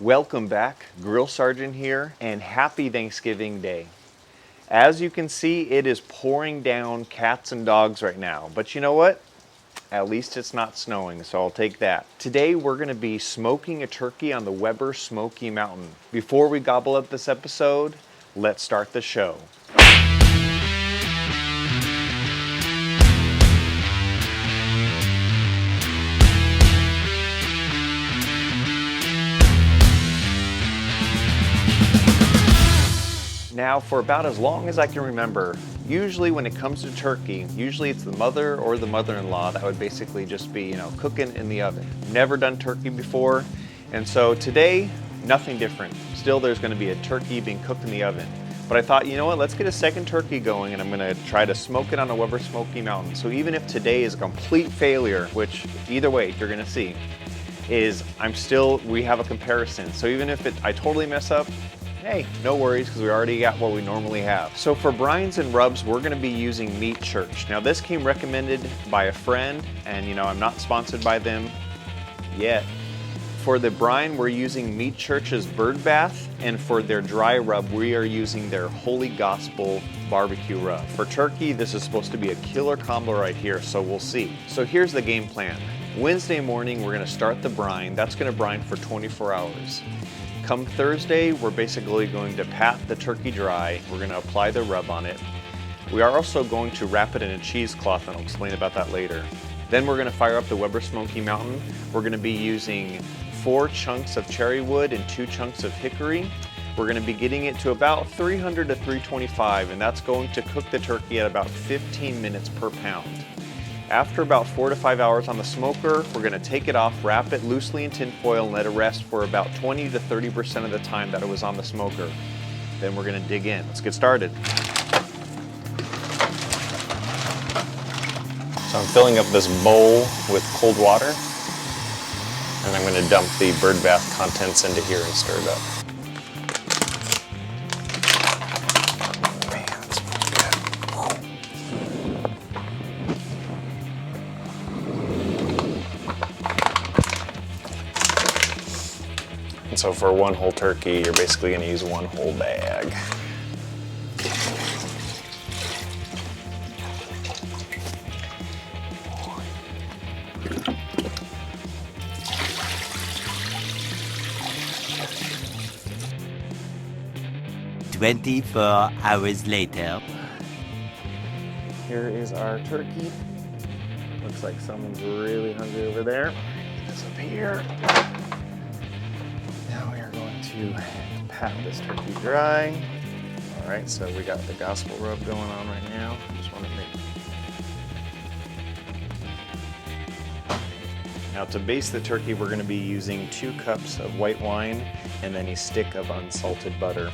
Welcome back, Grill Sergeant here, and happy Thanksgiving Day. As you can see, it is pouring down cats and dogs right now, but you know what? At least it's not snowing, so I'll take that. Today we're gonna be smoking a turkey on the Weber Smokey Mountain. Before we gobble up this episode, let's start the show. Now, for about as long as I can remember, usually when it comes to turkey, usually it's the mother or the mother-in-law that would basically just be, cooking in the oven. Never done turkey before, and so today, nothing different. Still, there's gonna be a turkey being cooked in the oven. But I thought, you know what, let's get a second turkey going, and I'm gonna try to smoke it on a Weber Smokey Mountain. So even if today is a complete failure, which either way, you're gonna see, we have a comparison. So even if I totally mess up, hey, no worries, because we already got what we normally have. So for brines and rubs, we're gonna be using Meat Church. Now this came recommended by a friend, and I'm not sponsored by them yet. For the brine, we're using Meat Church's Bird Bath, and for their dry rub, we are using their Holy Gospel barbecue rub. For turkey, this is supposed to be a killer combo right here, so we'll see. So here's the game plan. Wednesday morning, we're gonna start the brine. That's gonna brine for 24 hours. Come Thursday, we're basically going to pat the turkey dry. We're going to apply the rub on it. We are also going to wrap it in a cheesecloth, and I'll explain about that later. Then we're going to fire up the Weber Smokey Mountain. We're going to be using 4 chunks of cherry wood and 2 chunks of hickory. We're going to be getting it to about 300 to 325, and that's going to cook the turkey at about 15 minutes per pound. After about 4 to 5 hours on the smoker, we're gonna take it off, wrap it loosely in tin foil, and let it rest for about 20 to 30% of the time that it was on the smoker. Then we're gonna dig in. Let's get started. So I'm filling up this bowl with cold water, and I'm gonna dump the bird bath contents into here and stir it up. And so for one whole turkey, you're basically going to use one whole bag. Hours later. Here is our turkey. Looks like someone's really hungry over there. Get this up here. Now we are going to pat this turkey dry. All right, so we got the gospel rub going on right now. Just want to make. Now to baste the turkey, we're going to be using 2 cups of white wine and then a stick of unsalted butter.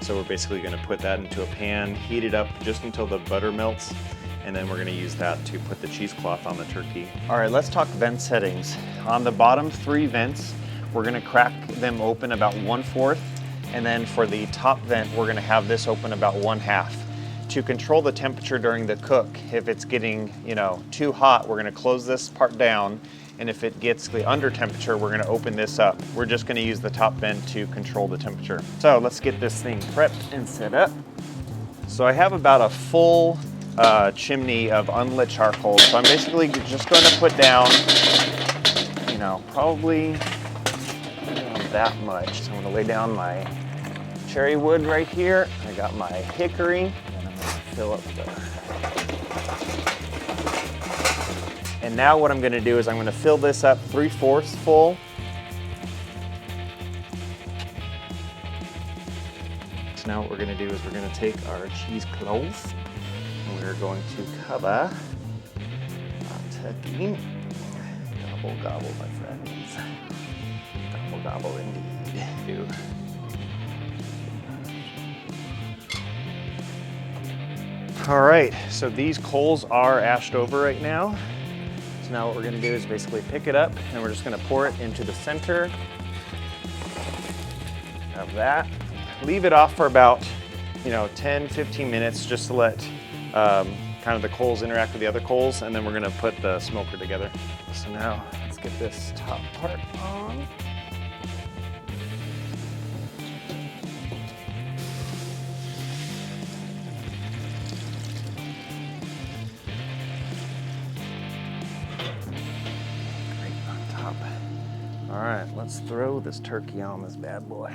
So we're basically going to put that into a pan, heat it up just until the butter melts, and then we're going to use that to put the cheesecloth on the turkey. All right, let's talk vent settings. On the bottom 3 vents, we're gonna crack them open about 1/4, and then for the top vent, we're gonna have this open about 1/2. To control the temperature during the cook, if it's getting, too hot, we're gonna close this part down, and if it gets under temperature, we're gonna open this up. We're just gonna use the top vent to control the temperature. So let's get this thing prepped and set up. So I have about a full chimney of unlit charcoal, so I'm basically just gonna put down, probably that much. So I'm gonna lay down my cherry wood right here. I got my hickory, and I'm gonna fill up And now what I'm gonna do is I'm gonna fill this up 3/4 full. So now what we're gonna do is we're gonna take our cheesecloth, and we're going to cover our turkey. Gobble, gobble, my friends. Gobble, gobble indeed. All right, so these coals are ashed over right now. So now what we're gonna do is basically pick it up, and we're just gonna pour it into the center of that. Leave it off for about, 10, 15 minutes just to let kind of the coals interact with the other coals, and then we're gonna put the smoker together. So now let's get this top part on. Let's throw this turkey on this bad boy.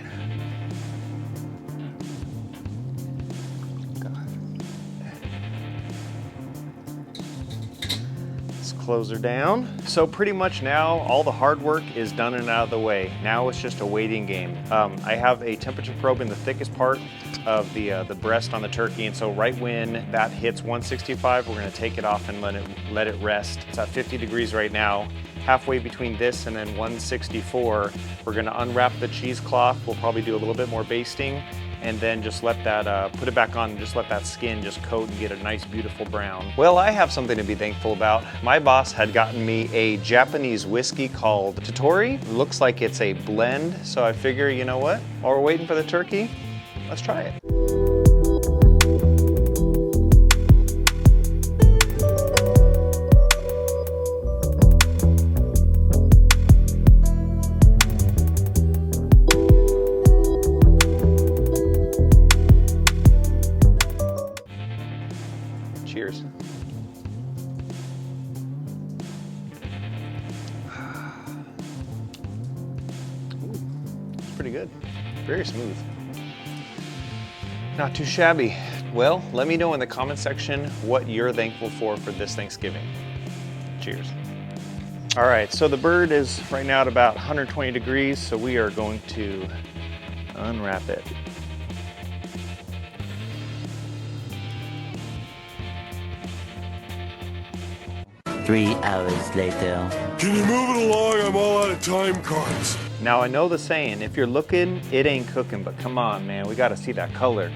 Close her down. So pretty much now all the hard work is done and out of the way. Now it's just a waiting game. I have a temperature probe in the thickest part of the breast on the turkey, and so right when that hits 165, we're going to take it off and let it rest. It's at 50 degrees right now. Halfway between this and then 164, we're going to unwrap the cheesecloth. We'll probably do a little bit more basting, and then just let that, put it back on and just let that skin just coat and get a nice beautiful brown. Well, I have something to be thankful about. My boss had gotten me a Japanese whiskey called Totori. Looks like it's a blend, so I figure, you know what? While we're waiting for the turkey, let's try it. Cheers. Ooh, it's pretty good. Very smooth. Not too shabby. Well, let me know in the comment section what you're thankful for this Thanksgiving. Cheers. All right, so the bird is right now at about 120 degrees, so we are going to unwrap it. Three hours later. Can you move it along? I'm all out of time cards. Now I know the saying, if you're looking, it ain't cooking, but come on, man, we gotta see that color.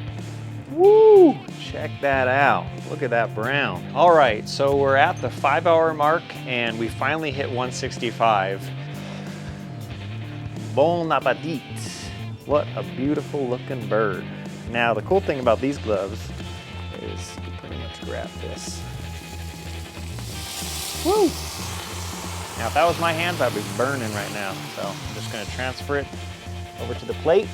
Woo! Check that out. Look at that brown. All right, so we're at the 5-hour mark and we finally hit 165. Bon appetit. What a beautiful looking bird. Now the cool thing about these gloves is you pretty much grab this. Woo! Now if that was my hands, I'd be burning right now. So I'm just gonna transfer it over to the plate.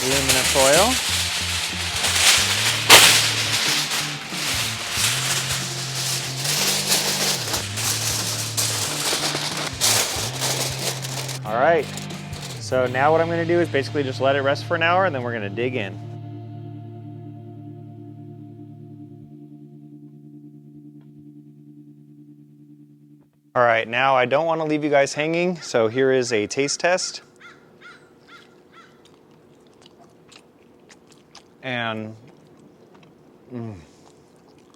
Aluminum foil. All right, so now what I'm gonna do is basically just let it rest for an hour and then we're gonna dig in. All right, now I don't want to leave you guys hanging, so here is a taste test. And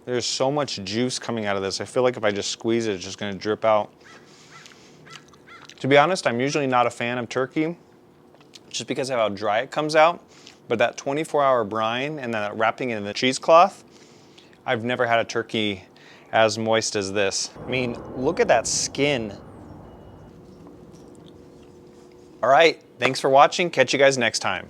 there's so much juice coming out of this. I feel like if I just squeeze it, it's just gonna drip out. To be honest, I'm usually not a fan of turkey, just because of how dry it comes out. But that 24-hour brine and then wrapping it in the cheesecloth, I've never had a turkey as moist as this. I mean, look at that skin. All right, thanks for watching. Catch you guys next time.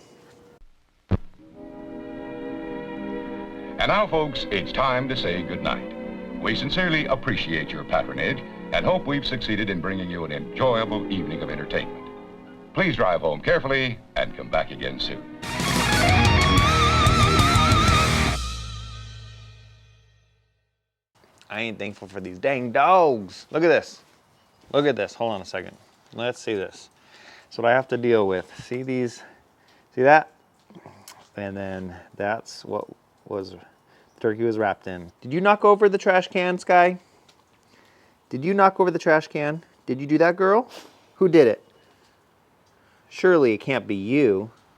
And now, folks, it's time to say goodnight. We sincerely appreciate your patronage and hope we've succeeded in bringing you an enjoyable evening of entertainment. Please drive home carefully and come back again soon. I ain't thankful for these dang dogs. Look at this. Look at this. Hold on a second. Let's see this. That's what I have to deal with. See these? See that? And then that's what the turkey was wrapped in. Did you knock over the trash can, Sky? Did you knock over the trash can? Did you do that, girl? Who did it? Surely it can't be you.